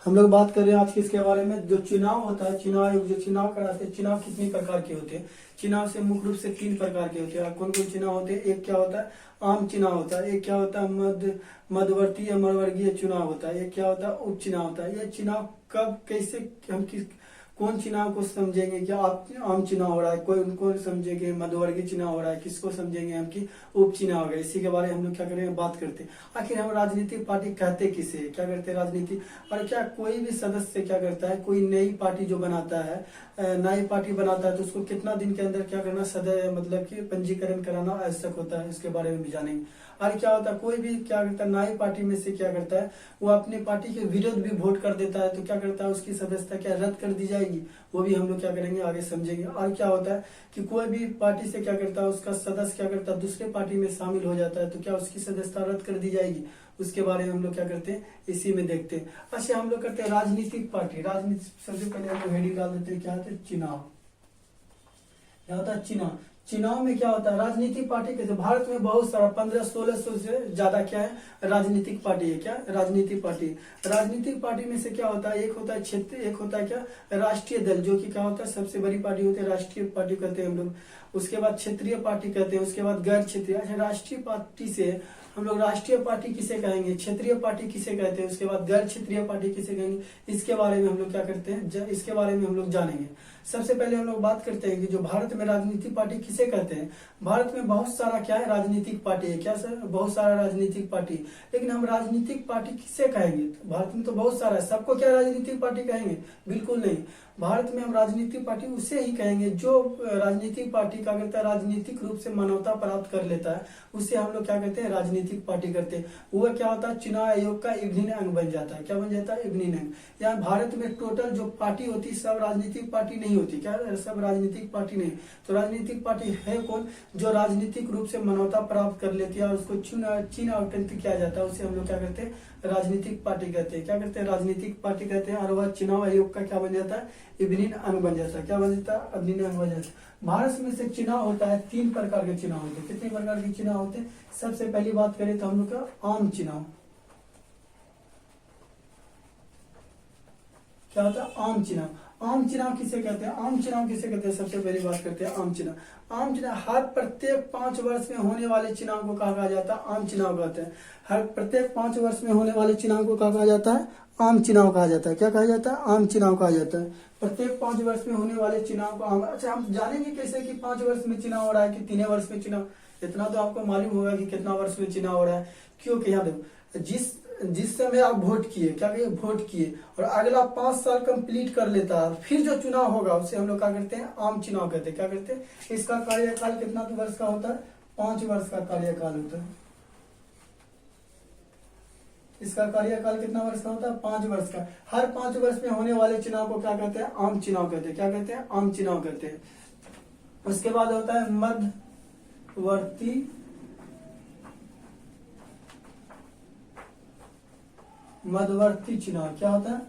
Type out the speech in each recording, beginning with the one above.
हम लोग बात कर रहे हैं आज किसके बारे में, जो चुनाव होता है, चुनाव आयोग जो चुनाव कराते हैं, चुनाव कितनी प्रकार के होते हैं। चुनाव से मुख्य रूप से 3 प्रकार के होते हैं। कौन कौन चुनाव होते हैं? एक क्या होता है, आम चुनाव होता है। एक क्या होता है, मध्यवर्ती या मध्यवर्गीय चुनाव होता है। एक क्या होता है, उपचुनाव होता है। ये चुनाव कब, कैसे, हम किस, कौन चुनाव को समझेंगे कि आप आम चुनाव हो रहा है, कोई उनको समझेंगे मध्यवर्गीय चुनाव हो रहा है, किसको समझेंगे हम कि उपचुनाव हो गया। इसी के बारे में हम लोग क्या करेंगे, बात करते हैं। आखिर हम राजनीतिक पार्टी कहते किसे, क्या करते हैं राजनीति, और क्या कोई भी सदस्य क्या करता है, कोई नई पार्टी जो बनाता है, नई पार्टी बनाता है तो उसको कितना दिन के अंदर क्या करना, मतलब कि पंजीकरण कराना आवश्यक होता है, इसके बारे में भी जानेंगे। और क्या होता है, कोई भी क्या करता है नई पार्टी में से क्या करता है, वो अपनी पार्टी के विरुद्ध भी वोट कर देता है तो क्या करता है, उसकी सदस्यता क्या रद्द कर दी जाएगी, वो भी हम लोग क्या करेंगे, आगे समझेंगे। और क्या होता है कि कोई भी पार्टी से क्या करता है, उसका सदस्य क्या करता है, दूसरे पार्टी में शामिल हो जाता है तो क्या उसकी सदस्यता रद्द कर दी जाएगी, उसके बारे में हम लोग क्या करते हैं, इसी में देखते हैं। अच्छा, हम लोग करते हैं राजनीतिक पार्टी। राजनीति सबसे पहले हम लोग हेडिंग डाल देते हैं, क्या होता है, चुनाव। क्या होता है, चुनाव। चुनाव में क्या होता है, राजनीतिक पार्टी के भारत में बहुत सारा 1500-1600 से ज्यादा क्या है, राजनीतिक पार्टी है। क्या राजनीतिक पार्टी, राजनीतिक पार्टी में से क्या होता है, एक होता है क्षेत्र, एक होता है क्या, राष्ट्रीय दल, जो कि क्या होता है, सबसे बड़ी पार्टी होती है, राष्ट्रीय पार्टी कहते हैं हम लोग। उसके बाद क्षेत्रीय पार्टी कहते हैं, उसके बाद गैर क्षेत्रीय। अच्छा, राष्ट्रीय पार्टी से हम लोग राष्ट्रीय पार्टी किसे कहेंगे, क्षेत्रीय पार्टी किसे कहते हैं, उसके बाद गैर क्षेत्रीय पार्टी किसे कहेंगे, इसके बारे में हम लोग क्या करते हैं, इसके बारे में हम लोग जानेंगे। सबसे पहले हम लोग बात करते हैं कि जो भारत में राजनीतिक पार्टी किसे कहते हैं। भारत में बहुत सारा क्या है, राजनीतिक पार्टी है। क्या सर, बहुत सारा राजनीतिक पार्टी। लेकिन हम राजनीतिक पार्टी किसे कहेंगे, तो भारत में तो बहुत सारा है, सबको क्या राजनीतिक पार्टी कहेंगे, बिल्कुल नहीं। भारत में हम राजनीतिक पार्टी उसे ही कहेंगे जो राजनीतिक पार्टी क्या करता है, राजनीतिक रूप से मान्यता प्राप्त कर लेता है, उससे हम लोग क्या कहते हैं, राजनीतिक पार्टी करते हैं। वो क्या होता है, चुनाव आयोग का इब्न अंग बन जाता है। क्या बन जाता है, इब्न अंग। यहाँ भारत में टोटल जो पार्टी होती है सब राजनीतिक पार्टी नहीं होती। क्या सब राजनीतिक पार्टी नहीं, तो राजनीतिक पार्टी है कौन, जो राजनीतिक रूप से मान्यता प्राप्त कर लेती है और उसको चुन आवंटित किया जाता है, उसे हम लोग क्या करते हैं, राजनीतिक पार्टी कहते हैं। क्या करते हैं, राजनीतिक पार्टी कहते हैं। और वह चुनाव आयोग का क्या बन जाता है, इब्न अंग बन जाता है। क्या बन जाता है, इब्न अंग बन जाता है। भारत में से चुनाव होता है, 3 प्रकार के चुनाव होते हैं। कितने प्रकार के चुनाव होते हैं, सबसे पहली बात करें तो हम लोग का आम चुनाव। क्या होता है, आम चुनाव। आम चुनाव किसे कहते हैं, आम चुनाव किसे कहते हैं, सबसे पहली बात करते हैं आम चुनाव। आम चुनाव हर प्रत्येक 5 वर्ष में होने वाले चुनाव को कहा जाता है, आम चुनाव कहते हैं। हर प्रत्येक 5 वर्ष में होने वाले चुनाव को कहा जाता है, आम चुनाव कहा जाता है। क्या कहा जाता है, आम चुनाव कहा जाता है। प्रत्येक 5 वर्ष में होने वाले चुनाव को आम। अच्छा, हम जानेंगे कैसे कि 5 वर्ष में चुनाव हो रहा है कि 3 वर्ष में चुनाव, इतना तो आपको मालूम होगा कि कितना वर्ष में चुनाव हो रहा है। क्योंकि यहाँ देखो, जिस समय आप वोट किए, क्या कहिए, वोट किए, और अगला 5 साल कंप्लीट कर लेता है, फिर जो चुनाव होगा उसे हम लोग क्या करते हैं, आम चुनाव कहते हैं। क्या करते हैं, इसका कार्यकाल कितना वर्ष का होता है, 5 वर्ष का कार्यकाल होता है। इसका कार्यकाल कितना वर्ष का होता है, 5 वर्ष का। हर 5 वर्ष में होने वाले चुनाव को क्या कहते हैं, आम चुनाव कहते हैं। क्या कहते हैं, आम चुनाव कहते हैं। उसके बाद होता है मध्यवर्ती चुनाव। क्या होता है,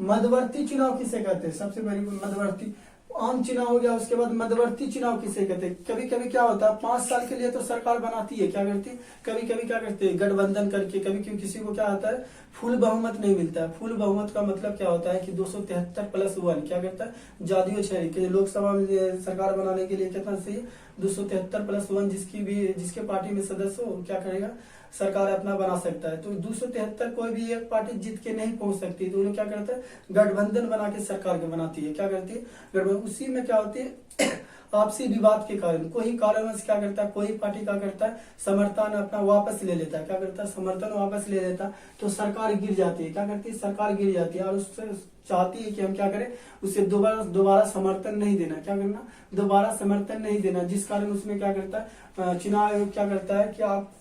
मध्यवर्ती चुनाव किसे कहते हैं, सबसे पहले मध्यवर्ती। आम चुनाव हो गया, उसके बाद मध्यवर्ती चुनाव किसे कहते हैं। कभी कभी क्या होता है, 5 साल के लिए तो सरकार बनाती है, क्या करती है, कभी कभी क्या करती है, गठबंधन करके। कभी कभी किसी को क्या होता है, फुल बहुमत नहीं मिलता है। फुल बहुमत का मतलब क्या होता है कि 273+1 क्या करता है, जादुई छह के लोकसभा में सरकार बनाने के लिए कितना चाहिए, 273+1। जिसके पार्टी में सदस्य हो क्या करेगा, सरकार अपना बना सकता है। तो 273 कोई भी एक पार्टी जीत के नहीं पहुंच सकती, तो वो क्या करता है, गठबंधन बना के सरकार के बनाती है। क्या करती है, गठबंधन। उसी में क्या होती है, आपसी विवाद के कारण कोई कारणवश क्या करता है, कोई पार्टी क्या करता है, समर्थन अपना वापस ले लेता है। क्या करता है, समर्थन वापस ले लेता है, तो सरकार गिर जाती है। क्या करती है, सरकार गिर जाती है, और उससे चाहती है कि हम क्या करें, उसे दोबारा समर्थन नहीं देना। क्या करना, दोबारा समर्थन नहीं देना, जिस कारण उसमें क्या करता है, चुनाव आयोग क्या करता है कि आप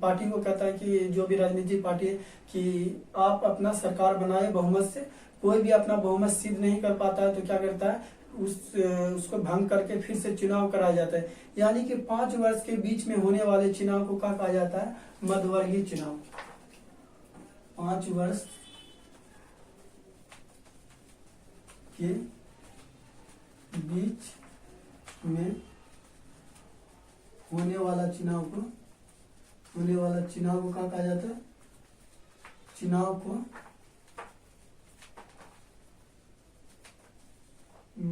पार्टी को कहता है कि जो भी राजनीतिक पार्टी है कि आप अपना सरकार बनाए बहुमत से। कोई भी अपना बहुमत सिद्ध नहीं कर पाता है तो क्या करता है, उसको भंग करके फिर से चुनाव कराया जाता है। यानी कि 5 वर्ष के बीच में होने वाले चुनाव को क्या कहा जाता है, मध्यवर्गीय चुनाव। 5 वर्ष के बीच में होने वाला चुनाव को क्या कहा जाता है, चुनाव को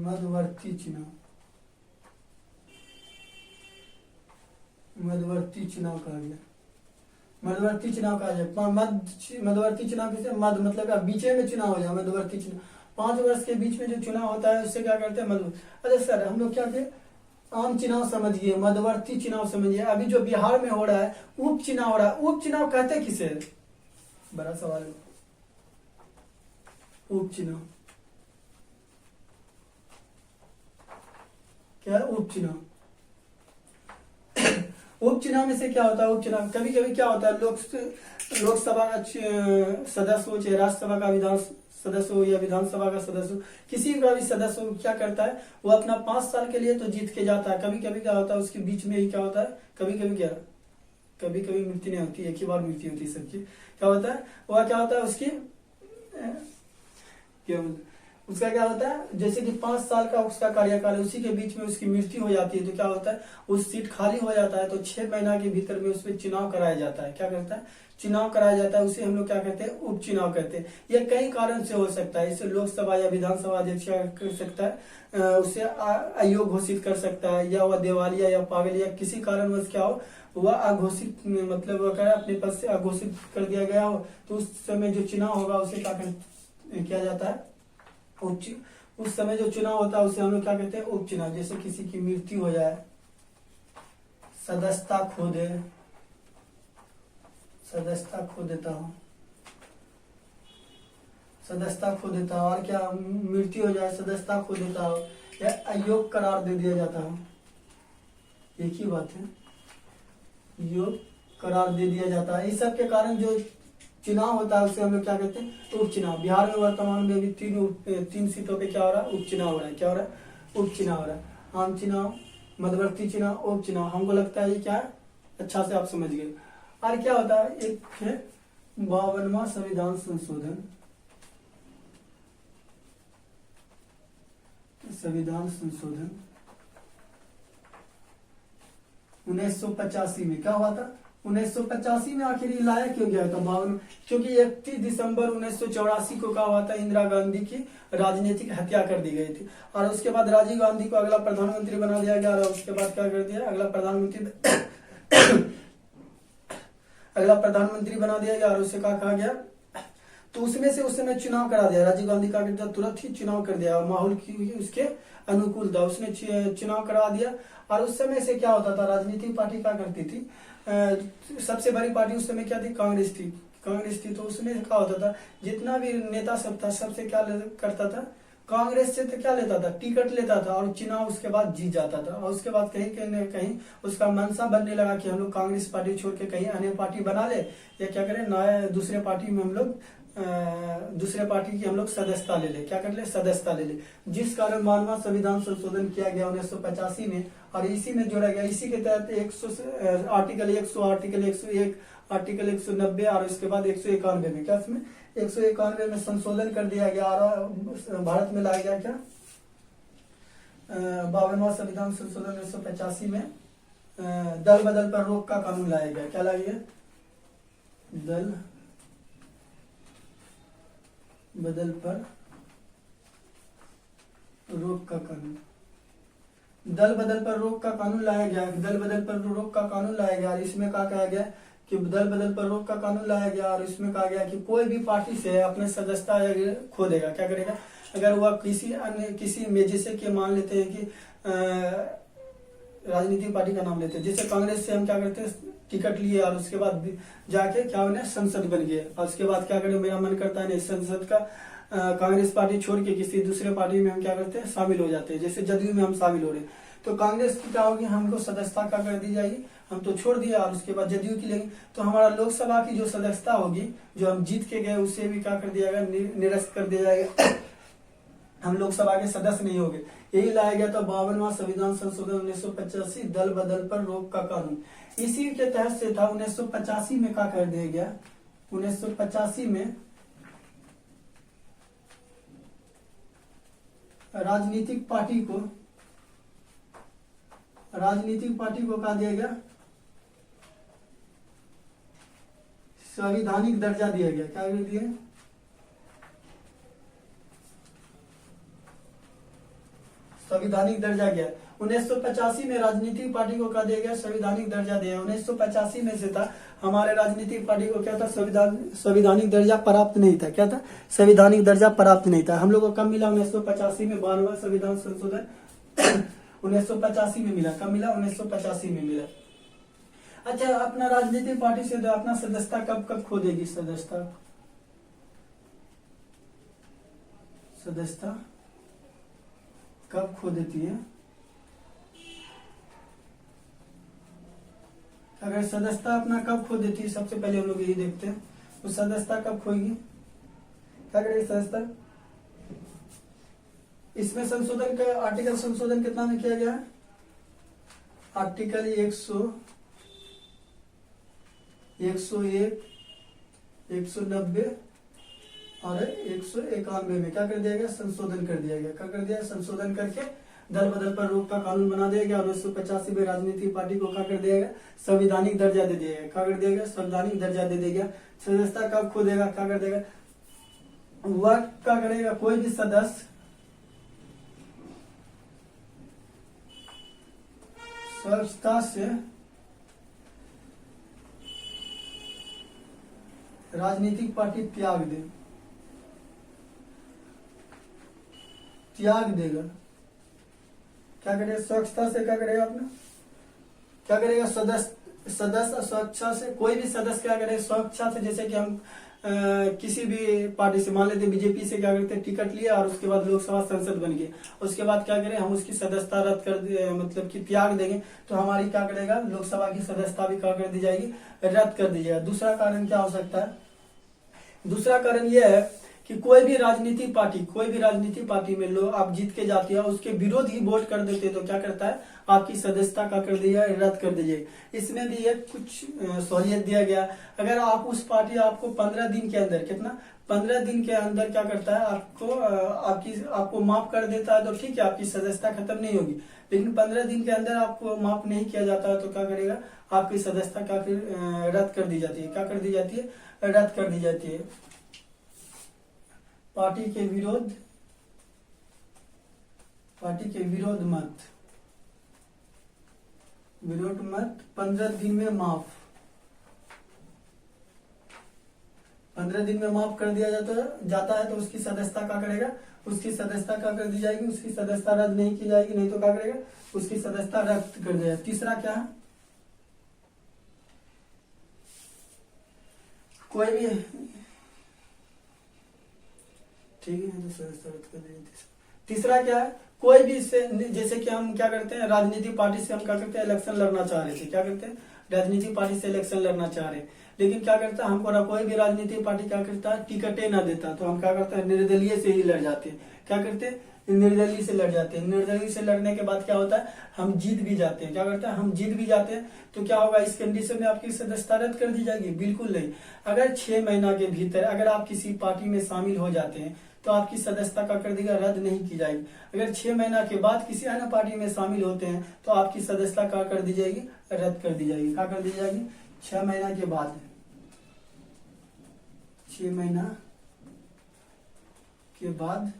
मध्यवर्ती चुनाव, मध्यवर्ती चुनाव कहा गया, मध्यवर्ती चुनाव कहा जाए। मध्यवर्ती चुनाव किसे, मध्य मतलब बीच में चुनाव हो जाए, मध्यवर्ती चुनाव 5 वर्ष के बीच में जो चुनाव होता है उससे क्या करते हैं मध्य। अच्छा सर हम लोग क्या थे, आम चुनाव समझिए, मध्यवर्ती चुनाव समझिए, अभी जो बिहार में हो रहा है उपचुनाव हो रहा है, उपचुनाव कहते किसे, बड़ा सवाल है। उपचुनाव क्या है, उपचुनाव। उपचुनाव में से क्या होता है, उपचुनाव कभी कभी क्या होता है, लोकसभा का सदस्य हो, चाहे राज्यसभा का विधान सदस्य हो या विधानसभा का सदस्य हो, किसी का भी सदस्य हो, क्या करता है वो अपना 5 साल के लिए तो जीत के जाता है। कभी कभी क्या होता है उसके बीच में ही क्या होता है, कभी कभी क्या, कभी कभी मृत्यु नहीं होती, एक ही बार मृत्यु होती है सबकी। क्या होता है वह, क्या होता है उसकी क्या, उसका क्या होता है, जैसे कि 5 साल का उसका कार्यकाल है, उसी के बीच में उसकी मृत्यु हो जाती है तो क्या होता है उस सीट खाली हो जाता है, तो 6 महीना के भीतर में उस पर चुनाव कराया जाता है। क्या करता है, चुनाव कराया जाता है, उसे हम लोग क्या कहते हैं, उपचुनाव कहते हैं। यह कई कारण से हो सकता है, इसे लोकसभा या विधानसभा अध्यक्ष कर सकता है, उसे आयोग घोषित कर सकता है, या वह दिवालिया या पागल या किसी कारणवश क्या हो वह अघोषित, मतलब वह क्या अपने पद से अघोषित कर दिया गया हो, तो उस समय जो चुनाव होगा उसे क्या किया जाता है, उस समय जो चुनाव होता है उसे हम लोग क्या कहते हैं, उपचुनाव। जैसे किसी की मृत्यु हो जाए, सदस्यता खो दे, सदस्यता खो देता हूँ, सदस्यता खो देता हूँ, और क्या मृत्यु हो जाए, सदस्यता खो देता हो, या अयोग्य करार दे दिया जाता हो, एक ही बात है, योग करार दे दिया जाता है। इस सब के कारण जो चुनाव होता है उसे हम लोग क्या कहते हैं, उपचुनाव। बिहार में वर्तमान में भी 3 सीटों पे क्या हो रहा है, उपचुनाव हो रहा है। क्या हो रहा है, उपचुनाव हो रहा है। आम चुनाव, मध्यवर्ती चुनाव, उपचुनाव, हमको लगता है ये क्या है, अच्छा से आप समझ गए। और क्या होता है, एक है 52वां संविधान संशोधन, संविधान संशोधन 1985 में क्या हुआ था, 1985 में आखिर ये लाया क्यों गया था 52, क्योंकि 31 दिसंबर 1984 को क्या हुआ था, इंदिरा गांधी की राजनीतिक हत्या कर दी गई थी, और उसके बाद राजीव गांधी को अगला प्रधानमंत्री बना दिया गया, और उसके बाद क्या कर दिया, अगला प्रधानमंत्री बना दिया गया, और उससे क्या कहा गया, तो उसमें से उस समय चुनाव करा दिया, राजीव गांधी का तुरंत ही चुनाव कर दिया, माहौल की उसके अनुकूल था, उसने चुनाव करा दिया। और उस समय से क्या होता था, राजनीतिक पार्टी क्या करती थी, सबसे बड़ी पार्टी उस समय क्या थी, कांग्रेस थी, कांग्रेस थी। तो उसमें क्या होता था, जितना भी नेता सब था सबसे क्या करता था, कांग्रेस से तो क्या लेता था, टिकट लेता था, और चुनाव उसके बाद जीत जाता था। और उसके बाद कहीं कहीं कहीं उसका मनसा बनने लगा कि हम लोग कांग्रेस पार्टी छोड़ के कहीं अन्य पार्टी बना ले, या क्या करें नया दूसरे पार्टी में हम लोग दूसरे पार्टी की हम लोग सदस्यता ले ले, क्या कर ले, सदस्यता ले ले। जिस कारण 52वां संविधान संशोधन किया गया 1985 में, और इसी में जोड़ा गया, इसी के तहत आर्टिकल 100, आर्टिकल 101, आर्टिकल 190 और इसके बाद 191 में, क्या इसमें 191 में संशोधन कर दिया गया, और भारत में लाया गया क्या, 52वां संविधान संशोधन 1985 में दल बदल पर रोक का कानून लाया गया। क्या लाया गया, दल बदल पर रोक का कानून, दल बदल पर रोक का कानून लाया गया, दल बदल पर रोक का कानून लाया गया। और इसमें कहा गया कि दल बदल पर रोक का कानून लाया गया, और इसमें कहा गया कि कोई भी पार्टी से अपने सदस्यता खो देगा, क्या करेगा, अगर वह किसी अन्य किसी में, जैसे कि मान लेते हैं कि राजनीतिक पार्टी का नाम लेते हैं, जैसे कांग्रेस से हम क्या करते हैं, टिकट लिए और उसके बाद जाके क्या बने, संसद बन गए, और उसके बाद क्या करें, मेरा मन करता है नहीं संसद का कांग्रेस पार्टी छोड़ के किसी दूसरे पार्टी में हम क्या करते हैं, शामिल हो जाते हैं। जैसे जदयू में हम शामिल हो रहे हैं, तो कांग्रेस की क्या होगी, हमको सदस्यता क्या कर दी जाएगी, हम तो छोड़ दिया, और उसके बाद जदयू की लेंगे, तो हमारा लोकसभा की जो सदस्यता होगी, जो हम जीत के गए, उसे भी क्या कर दिया जाएगा, निरस्त कर दिया जाएगा, हम लोकसभा के सदस्य नहीं होंगे। यही लाया गया था 52वां संविधान संशोधन 1985, दल बदल पर रोक का कानून। इसी के तहत से था 1985 में क्या कर दिया गया, 1985 में राजनीतिक पार्टी को कहा दिया गया, संवैधानिक दर्जा दिया गया। क्या दिया, संवैधानिक दर्जा गया। 1985 में राजनीतिक पार्टी को क्या दिया गया, संवैधानिक दर्जा दिया। 1985 में से था हमारे राजनीतिक पार्टी को क्या था, संवैधानिक दर्जा प्राप्त नहीं था। क्या था, संवैधानिक दर्जा प्राप्त नहीं था। हम लोग को कब मिला, 1985 में 12वां संविधान संशोधन 1985 में मिला। कब मिला, 1985 में मिला। अच्छा, अपना राजनीतिक पार्टी से अपना सदस्यता कब कब खो देगी, सदस्यता कब खो देती है। अगर सदस्यता अपना कब खो देती है, सबसे पहले हम लोग यही देखते हैं, तो सदस्यता कब खोएगी, क्या करेगी सदस्यता। इसमें संशोधन का आर्टिकल संशोधन कितना में किया गया है, आर्टिकल 101, 190 और 191 में क्या कर दिया गया, संशोधन कर दिया गया। क्या कर दिया, संशोधन करके दल बदल पर रोक का कानून बना दिया गया। 1985 में राजनीतिक पार्टी को क्या कर दिया गया, संवैधानिक दर्जा दे दिया गया। क्या कर दिया गया, संवैधानिक दर्जा दे दिया गया। सदस्यता कब खो देगा, क्या कर देगा, वह क्या करेगा, कोई भी सदस्य सदस्यता से राजनीतिक पार्टी त्याग देगा। क्या करेगा, स्वच्छता से क्या करेगा अपना, क्या करेगा, सदस्य स्वच्छता से, कोई भी सदस्य क्या करेगा स्वच्छता से, जैसे कि हम किसी भी पार्टी से, मान लेते बीजेपी से क्या करते हैं, टिकट लिया और उसके बाद लोकसभा सांसद बन गए, उसके बाद क्या करें, हम उसकी सदस्यता रद्द कर मतलब कि त्याग देंगे, तो हमारी क्या करेगा, लोकसभा की सदस्यता भी क्या कर दी जाएगी, रद्द कर दी जाएगी। दूसरा कारण क्या हो सकता है, दूसरा कारण यह है कि कोई भी राजनीतिक पार्टी में लोग आप जीत के जाती है, उसके विरोध ही वोट कर देते, तो क्या करता है, आपकी सदस्यता का कर दिया, रद्द कर दीजिए। इसमें भी एक कुछ सहूलियत दिया गया। अगर आप उस पार्टी आपको 15 दिन के अंदर, कितना, 15 दिन के अंदर क्या करता है, आपको माफ कर देता है, तो ठीक है, आपकी सदस्यता खत्म नहीं होगी। लेकिन 15 दिन के अंदर आपको माफ नहीं किया जाता है, तो क्या करेगा, आपकी सदस्यता का फिर रद्द कर दी जाती है। क्या कर दी जाती है, रद्द कर दी जाती है। पार्टी के विरोध मत 15 दिन में माफ, 15 दिन में माफ कर दिया जाता है, तो उसकी सदस्यता क्या करेगा, उसकी सदस्यता क्या कर दी जाएगी, उसकी सदस्यता रद्द नहीं की जाएगी, नहीं तो क्या करेगा, उसकी सदस्यता रद्द कर दिया। तीसरा क्या है, कोई भी, ठीक है, तो सदस्यता रद्द कर देंगे। तीसरा क्या है, कोई भी इससे, जैसे कि हम क्या करते हैं, राजनीतिक पार्टी से हम क्या करते हैं, इलेक्शन लड़ना चाह रहे थे, क्या करते हैं, राजनीतिक पार्टी से इलेक्शन लड़ना चाह रहे हैं, लेकिन क्या करता है, हमको ना कोई भी राजनीतिक पार्टी क्या करता है, टिकटें ना देता, तो हम क्या करते हैं, निर्दलीय से ही लड़ जाते हैं। क्या करते हैं, निर्दलीय से लड़ जाते हैं। निर्दलीय से लड़ने के बाद क्या होता है, हम जीत भी जाते हैं। क्या करते हैं, हम जीत भी जाते हैं, तो क्या होगा, इस कंडीशन में आपकी सदस्यता रद्द कर दी जाएगी, बिल्कुल नहीं। अगर 6 महीना के भीतर अगर आप किसी पार्टी में शामिल हो जाते हैं, तो आपकी सदस्यता का कर देगा, रद्द नहीं की जाएगी। अगर 6 महीना के बाद किसी अन्य पार्टी में शामिल होते हैं, तो आपकी सदस्यता का कर दी जाएगी, रद्द कर दी जाएगी। क्या कर दी जाएगी, 6 महीना के बाद, 6 महीना के बाद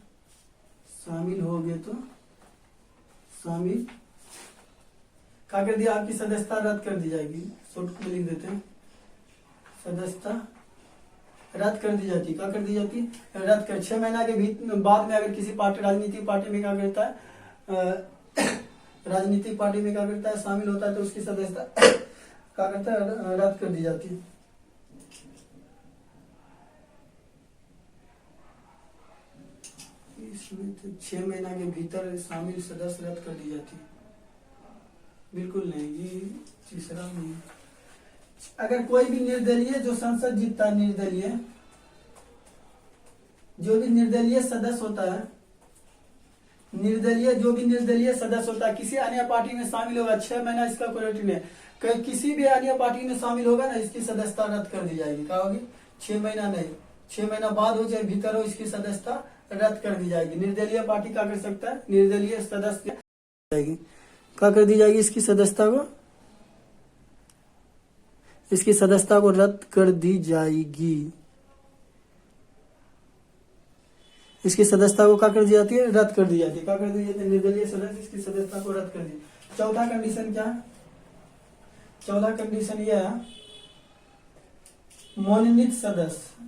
शामिल हो गए तो शामिल क्या कर दिया, आपकी सदस्यता रद्द कर दी जाएगी। शॉर्ट में लिख देते हैं, सदस्यता रद्द कर दी जाती। क्या कर दी जाती, रद्द कर। 6 महीना के बाद में अगर किसी पार्टी, राजनीतिक पार्टी में क्या करता है, राजनीतिक पार्टी में क्या करता है, शामिल होता है, तो उसकी सदस्यता क्या करता है, रद्द कर दी जाती है। इसमें तो 6 महीना के भीतर शामिल सदस्य रद्द कर दी जाती है, बिल्कुल नहीं, ये तीसरा नहीं। अगर कोई भी निर्दलीय जो संसद जीतता है, निर्दलीय जो भी निर्दलीय सदस्य होता है, जो भी निर्दलीय सदस्य होता है, किसी अन्य पार्टी में शामिल होगा, 6 महीना इसका कोई नहीं है, किसी भी अन्य पार्टी में शामिल होगा ना, इसकी सदस्यता रद्द कर दी जाएगी। क्या होगी, 6 महीना नहीं, 6 महीना बाद हो चाहे भीतर हो, इसकी सदस्यता रद्द कर दी जाएगी। निर्दलीय पार्टी क्या कर सकता है, निर्दलीय सदस्य जाएगी, क्या कर दी जाएगी, इसकी सदस्यता को रद्द कर दी जाएगी। इसकी सदस्यता को क्या कर दी जाती है, रद्द कर दी जाती है। क्या कर दी जाती है, निर्दलीय सदस्य इसकी सदस्यता को रद्द कर दी। चौथा कंडीशन क्या है, चौथा कंडीशन यह है मनोनीत सदस्य।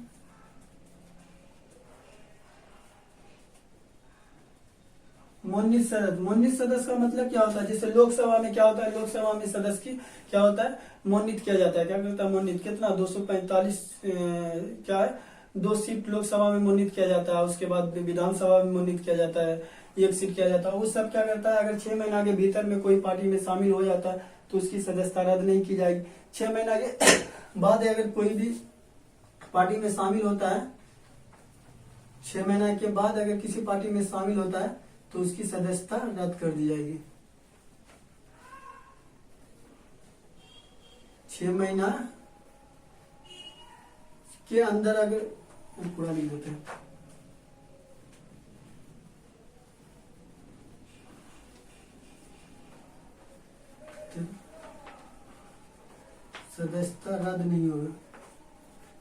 मनोनीत सदस्य का मतलब क्या होता है, जैसे लोकसभा में क्या होता है, लोकसभा में सदस्य की क्या होता है, मनोनीत किया जाता है। क्या करता है, मनोनीत, कितना 245 क्या है, 2 सीट लोकसभा में मनोनीत किया जाता है। उसके बाद विधानसभा में मनोनीत किया जाता है, 1 सीट किया जाता है। उस सब क्या करता है, अगर 6 महीना के भीतर में कोई पार्टी में शामिल हो जाता है तो उसकी सदस्यता रद्द नहीं की जाएगी। 6 महीना के बाद अगर कोई भी पार्टी में शामिल होता है, 6 महीना के बाद अगर किसी पार्टी में शामिल होता है तो उसकी सदस्यता रद्द कर दी जाएगी। 6 महीना के अंदर अगर पूरा लिख देते हैं, सदस्यता रद्द नहीं होगा,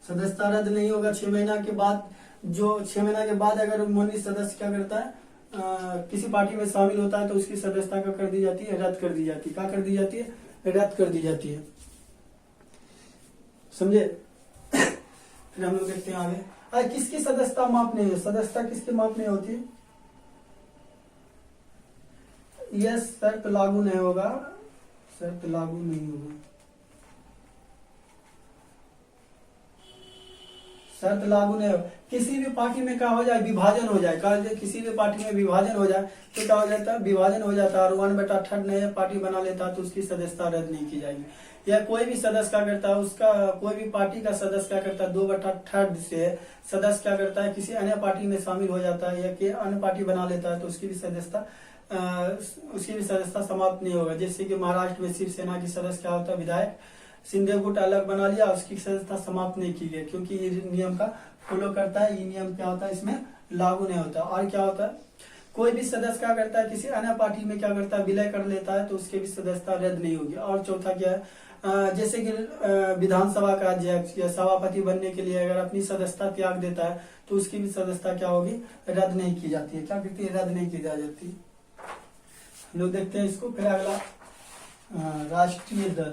सदस्यता रद्द नहीं होगा। 6 महीना के बाद, जो 6 महीना के बाद अगर मनोनीत सदस्य क्या करता है, किसी पार्टी में शामिल होता है तो उसकी सदस्यता क्या कर दी जाती है, रद्द कर दी जाती है। क्या कर दी जाती है, रद्द कर दी जाती है। समझे। फिर हम लोग देखते हैं आगे, किसकी सदस्यता मापनी है, सदस्यता किसकी मापनी होती है, यह शर्त लागू नहीं होगा, शर्त लागू नहीं होगा, शर्त लागू नहीं हो। किसी भी पार्टी में क्या हो जाए, विभाजन हो जाए, किसी भी पार्टी में विभाजन हो जाए तो क्या हो जाता है, विभाजन हो जाता है और 1/3 नए पार्टी बना लेता है तो उसकी सदस्यता रद्द नहीं की जाएगी। या कोई भी सदस्य क्या करता है, उसका कोई भी पार्टी का सदस्य क्या करता है, 2/3 से सदस्य क्या करता है, किसी अन्य पार्टी में शामिल हो जाता है या कि अन्य पार्टी बना लेता है तो उसकी भी सदस्यता समाप्त नहीं होगा। जैसे कि महाराष्ट्र में शिवसेना की सदस्य क्या होता है, विधायक शिंदे गुट अलग बना लिया, उसकी सदस्यता समाप्त नहीं की गई क्योंकि ये नियम का फॉलो करता है, ये नियम क्या होता है, इसमें लागू नहीं होता। और क्या होता है, कोई भी सदस्य क्या करता है, किसी अन्य पार्टी में क्या करता है, विलय कर लेता है तो उसके भी सदस्यता रद्द नहीं होगी। और चौथा क्या है, जैसे कि विधानसभा का अध्यक्ष या सभापति बनने के लिए अगर अपनी सदस्यता त्याग देता है तो उसकी भी सदस्यता क्या होगी, रद्द नहीं की जाती है। क्या कहती है, रद्द नहीं की जाती। हम लोग देखते हैं इसको। फिर अगला राष्ट्रीय दल,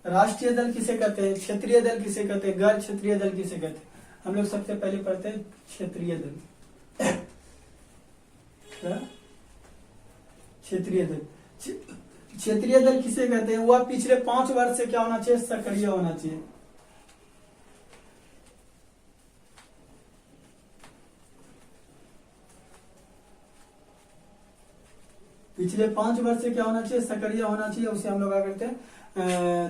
राष्ट्रीय दल किसे कहते हैं, क्षेत्रीय दल किसे कहते हैं, गैर क्षेत्रीय दल किसे कहते हैं। हम लोग सबसे पहले पढ़ते हैं क्षेत्रीय दल। क्षेत्रीय दल, क्षेत्रीय दल किसे कहते हैं, वह पिछले 5 वर्ष से क्या होना चाहिए, सक्रिय होना चाहिए। पिछले 5 वर्ष से क्या होना चाहिए, सक्रिय होना चाहिए। उसे हम लोग क्या करते हैं,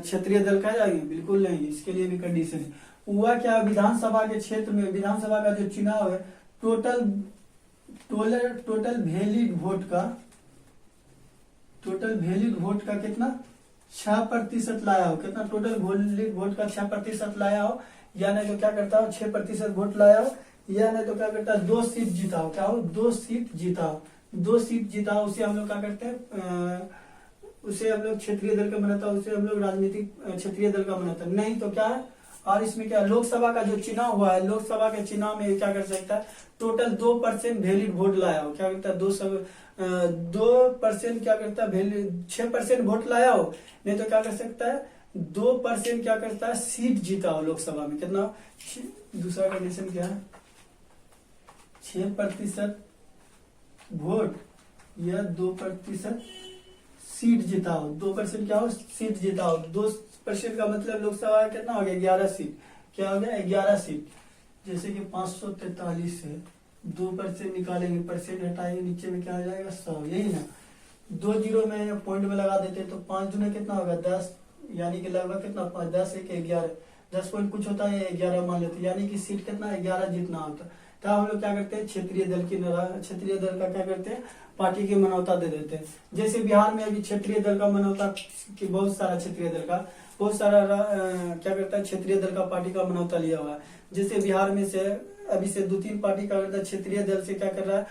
क्षेत्रीय दल कहा जाएगी, बिल्कुल नहीं, इसके लिए भी कंडीशन है। हुआ क्या, विधानसभा के क्षेत्र में विधानसभा का जो चुनाव है, टोटल वैलिड वोट का कितना, 6% लाया हो। कितना टोटल वैलिड वोट का 6% लाया हो, या नहीं तो क्या करता हो, 6% वोट लाया हो, या नहीं तो क्या करता है, 2 सीट जीता हो। क्या हो, 2 सीट जीता हो, 2 सीट जीता हो। उसे हम लोग क्या करते हैं, उसे हम लोग क्षेत्रीय दल का बनाता है, उसे हम लोग राजनीतिक क्षेत्रीय दल का बनाता है। नहीं तो क्या है, और इसमें क्या, लोकसभा का जो चुनाव हुआ है, लोकसभा के चुनाव में क्या कर सकता है, टोटल 2% वैलिड वोट लाया हो। क्या करता है, 2% क्या करता है, 6% वोट लाया हो। नहीं तो क्या कर सकता है, 2% क्या करता है, सीट जीता हो लोकसभा में। कितना, दूसरा कंडीशन क्या है, 6% वोट या 2% सीट जीता हो। 2% क्या हो, सीट जीता हो। 2% का मतलब लोकसभा का कितना हो गया, 11 सीट। क्या हो गया, 11 सीट। जैसे कि 543 है, 2% निकालेंगे, परसेंट हटाएंगे, नीचे में क्या हो जाएगा, 100, यही ना। 2 जीरो में पॉइंट में लगा देते तो 5 दूने कितना होगा, 10, यानी कि लगभग कितना, 5, 10, 1, 11, 10 पॉइंट कुछ होता है, 11 मान लेते, यानी कि सीट कितना, 11 जीतना होता। तब हम लोग क्या करते हैं, क्षेत्रीय दल का क्या करते हैं, पार्टी की मान्यता दे देते हैं। जैसे बिहार में अभी क्षेत्रीय दल का मान्यता, बहुत सारा क्षेत्रीय दल का बहुत सारा क्या करता है, क्षेत्रीय दल का पार्टी का मनौता लिया हुआ है। जैसे बिहार में से अभी से 2-3 पार्टी का करता है, क्षेत्रीय दल से क्या कर रहा है,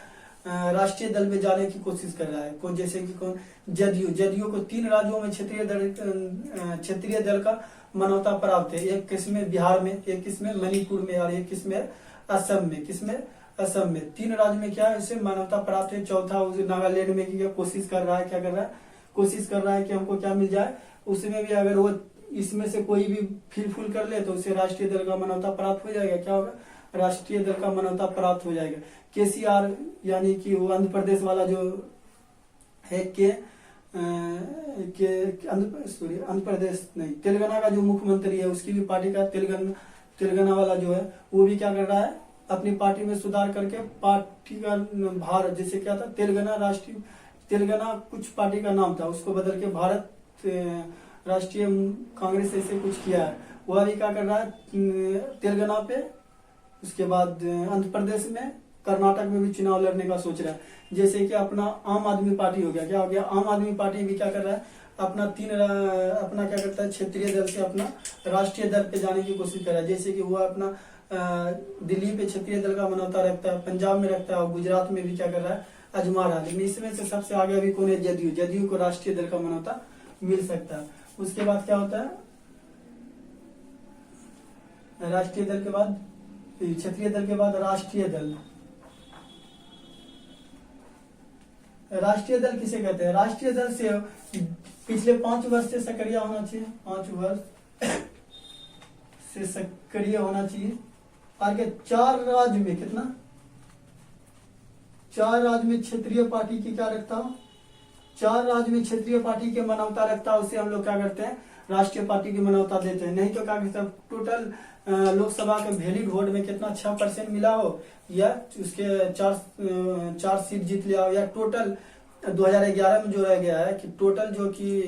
राष्ट्रीय दल में जाने की कोशिश कर रहा है। कौन, जैसे कि कौन, जदयू को 3 राज्यों में क्षेत्रीय दल का मनौता प्राप्त है। एक किसमें, बिहार में, एक किसमें, मणिपुर में, और एक किसमें, असम में। किसमें, असम में। 3 राज्य में क्या है, इसे मान्यता प्राप्त है। चौथा उसे नागालैंड में क्या कोशिश कर रहा है, क्या कर रहा है, कोशिश कर रहा है कि हमको क्या मिल जाए, उसमें भी अगर वो इसमें से कोई भी फिल कर ले तो उसे राष्ट्रीय दल का मान्यता प्राप्त हो जाएगा। क्या होगा, राष्ट्रीय दल का मान्यता प्राप्त हो जाएगा। केसीआर यानी कि वो आंध्र प्रदेश वाला जो है, आंध्र प्रदेश नहीं, तेलंगाना का जो मुख्यमंत्री है, उसकी भी पार्टी का तेलंगाना वाला जो है, वो भी क्या कर रहा है, अपनी पार्टी में सुधार करके पार्टी का भारत, जैसे क्या था, तेलंगाना कुछ पार्टी का नाम था, उसको बदल के भारत राष्ट्रीय कांग्रेस ऐसे कुछ किया है। वह अभी क्या कर रहा है, तेलंगाना पे, उसके बाद आंध्र प्रदेश में, कर्नाटक में भी चुनाव लड़ने का सोच रहा है। जैसे कि अपना आम आदमी पार्टी हो गया, क्या हो गया, आम आदमी पार्टी भी क्या कर रहा है, अपना क्या करता है, क्षेत्रीय दल से अपना राष्ट्रीय दल पे जाने की कोशिश कर रहा है। जैसे कि वो अपना दिल्ली पे क्षेत्रीय दल का मनौता रखता है, पंजाब में रखता है, और गुजरात में भी क्या कर रहा है, आजमा रहा है। लेकिन इसमें से सबसे आगे अभी कौन है, जदयू को राष्ट्रीय दल का मनौता मिल सकता है। उसके बाद क्या होता है, राष्ट्रीय दल के बाद, क्षेत्रीय दल के बाद राष्ट्रीय दल। राष्ट्रीय दल किसे कहते हैं, राष्ट्रीय दल से पिछले 5 वर्ष से सक्रिय होना चाहिए, 5 वर्ष से सक्रिय होना चाहिए। आगे 4 राज्य में, कितना, 4 राज्य में क्षेत्रीय पार्टी की क्या रखता हो, 4 राज्य में क्षेत्रीय पार्टी के मान्यता रखता है, उसे हम लोग क्या करते हैं, राष्ट्रीय पार्टी की मान्यता देते हैं। नहीं तो क्या करते हैं, टोटल लोकसभा के वैलिड वोट में कितना 6% मिला हो, या उसके 4 सीट जीत लिया हो, या टोटल 2011 में जोड़ा गया है कि टोटल जो कि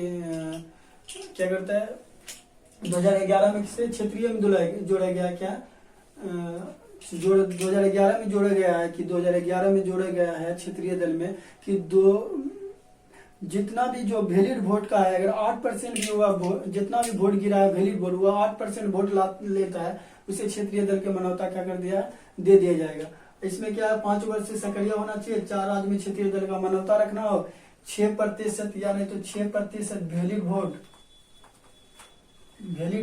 क्या करता है, 2011 में किसे क्षेत्रीय में जोड़ा गया, क्या 2011 में जोड़ा गया है कि 2011 में जोड़ा गया है क्षेत्रीय दल में कि जितना भी जो वैलिड वोट का है, अगर 8% भी हुआ, जितना भी वोट गिरा है वैलिड वोट, वो 8% वोट लेता है, उसे क्षेत्रीय दल के मनौता क्या कर दिया, दे दिया जाएगा। इसमें क्या है, 5 वर्ष से सक्रिय होना चाहिए, 4 राज्य में क्षेत्रीय दल का मनौता रखना हो, 6% या नहीं तो 6% वैलिड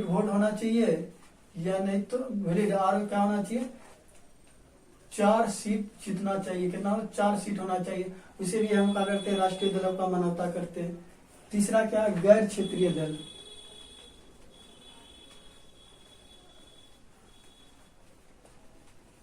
वोट होना चाहिए, या नहीं तो वैलिड आर क्या होना चाहिए, 4 सीट जीतना चाहिए। कितना हो, 4 सीट होना चाहिए। उसे भी हम क्या करते हैं, राष्ट्रीय दलों का मान्यता करते हैं। तीसरा क्या है, गैर क्षेत्रीय दल।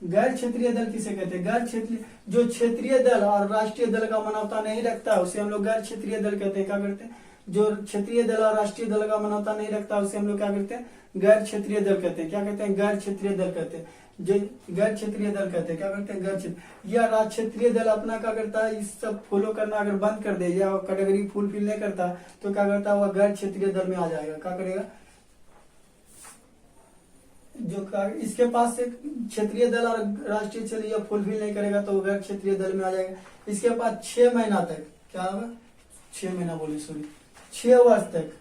गैर क्षेत्रीय दल किसे कहते हैं, गैर क्षेत्रीय, जो क्षेत्रीय दल और राष्ट्रीय दल का मान्यता नहीं रखता है, उसे हम लोग गैर क्षेत्रीय दल कहते हैं। क्या करते हैं, जो क्षेत्रीय दल और राष्ट्रीय दल का मान्यता नहीं रखता, उसे हम लोग क्या करते हैं, गैर क्षेत्रीय दल कहते हैं। क्या कहते हैं, गैर क्षेत्रीय दल कहते हैं। जो गैर क्षेत्रीय दल कहते हैं, क्या करते हैं, गैर क्षेत्रीय, या राज्य क्षेत्रीय दल अपना क्या करता है, इस सब फॉलो करना अगर बंद कर दे या कैटेगरी फुलफिल नहीं करता तो क्या करता है, वह गैर क्षेत्रीय दल में आ जाएगा। क्या करेगा, जो इसके पास से क्षेत्रीय दल और राष्ट्रीय चलिए फुलफिल नहीं करेगा तो गैर क्षेत्रीय दल में आ जाएगा। इसके बाद 6 महीना तक क्या होगा, 6 महीना बोले, सॉरी, 6 वर्ष तक,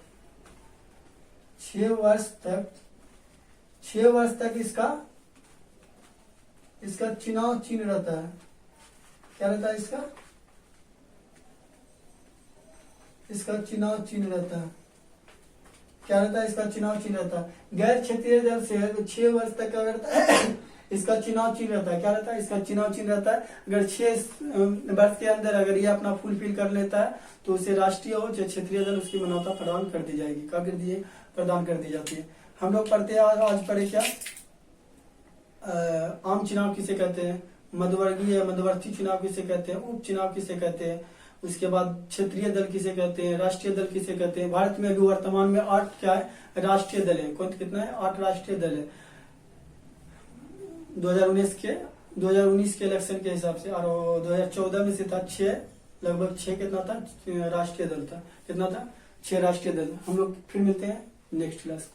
6 वर्ष तक इसका चुनाव चिन्ह रहता है। क्या रहता है, इसका चुनाव चिन्ह रहता है। क्या रहता है, इसका चुनाव चिन्ह रहता है। गैर क्षेत्रीय दल से 6 वर्ष तक क्या करता है, इसका चुनाव चिन्ह रहता है। क्या रहता है, इसका चुनाव चिन्ह रहता है। अगर 6 वर्ष के अंदर अगर ये अपना फुलफिल कर लेता है तो उसे राष्ट्रीय हो चाहे क्षेत्रीय दल उसकी मान्यता प्रदान कर दी जाएगी। क्या कर दी, प्रदान कर दी जाती है। हम लोग पढ़ते हैं, आज पढ़े क्या, आम चुनाव किसे कहते हैं, मध्यवर्गीय मध्यवर्ती चुनाव किसे कहते हैं, उप चुनाव किसे कहते हैं, उसके बाद क्षेत्रीय दल किसे कहते हैं, राष्ट्रीय दल किसे कहते हैं। भारत में अभी वर्तमान में 8 क्या है, राष्ट्रीय दल है। कौन, कितना है, 8 राष्ट्रीय दल है 2019 के इलेक्शन के हिसाब से। और 2014 में से था 6, लगभग 6 कितना था, राष्ट्रीय दल था। कितना था, 6 राष्ट्रीय दल। हम लोग फिर मिलते हैं नेक्स्ट क्लास।